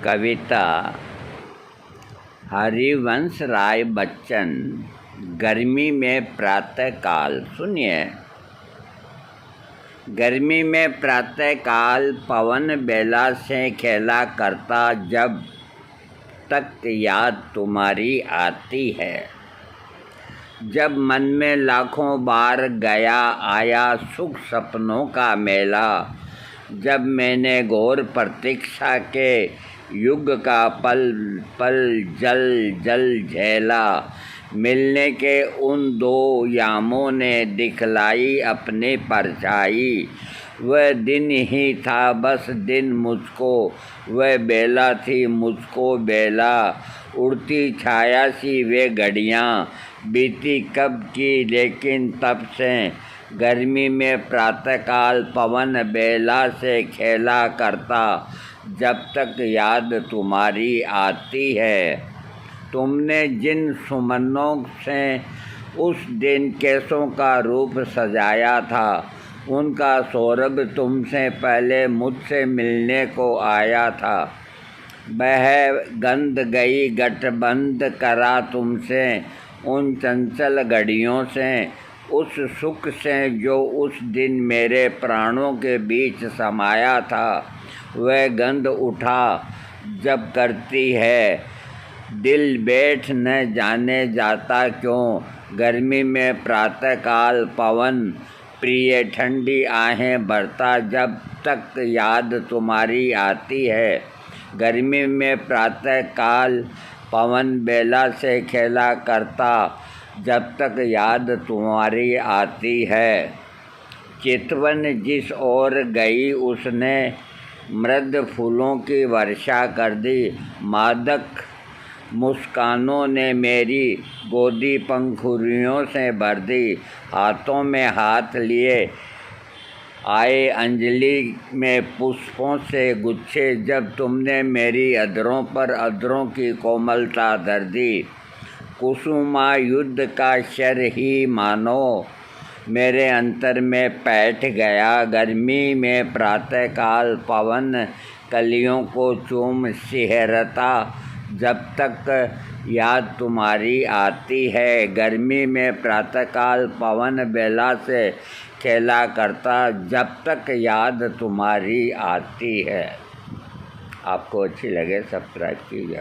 कविता हरिवंश राय बच्चन। गर्मी में प्रातःकाल। सुनिए। गर्मी में प्रातःकाल पवन बेला से खेला करता, जब तक याद तुम्हारी आती है। जब मन में लाखों बार गया आया सुख सपनों का मेला, जब मैंने घोर प्रतीक्षा के युग का पल पल जल जल झेला, मिलने के उन दो यामों ने दिखलाई अपनी परछाई। वह दिन ही था बस दिन मुझको, वह बेला थी मुझको बेला। उड़ती छाया सी वे घड़ियाँ बीती कब की, लेकिन तब से गर्मी में प्रातःकाल पवन बेला से खेला करता, जब तक याद तुम्हारी आती है। तुमने जिन सुमनों से उस दिन केसों का रूप सजाया था, उनका सौरभ तुमसे पहले मुझसे मिलने को आया था। वह गंध गई गठबंध करा तुमसे उन चंचल घड़ियों से, उस सुख से जो उस दिन मेरे प्राणों के बीच समाया था। वह गंध उठा जब करती है दिल बैठ न जाने जाता क्यों। गर्मी में प्रातःकाल पवन प्रिय ठंडी आहें भरता, जब तक याद तुम्हारी आती है। गर्मी में प्रातःकाल पवन बेला से खेला करता, जब तक याद तुम्हारी आती है। चितवन जिस ओर गई उसने मृद फूलों की वर्षा कर दी, मादक मुस्कानों ने मेरी गोदी पंखुड़ियों से भर दी। हाथों में हाथ लिए आए अंजलि में पुष्पों से गुच्छे, जब तुमने मेरी अधरों पर अधरों की कोमलता धर दी। कुसुमा युद्ध का शर ही मानो मेरे अंतर में बैठ गया। गर्मी में प्रातःकाल पवन कलियों को चूम सिहरता, जब तक याद तुम्हारी आती है। गर्मी में प्रातःकाल पवन बेला से खेला करता, जब तक याद तुम्हारी आती है। आपको अच्छी लगे सब्सक्राइब कीजिए।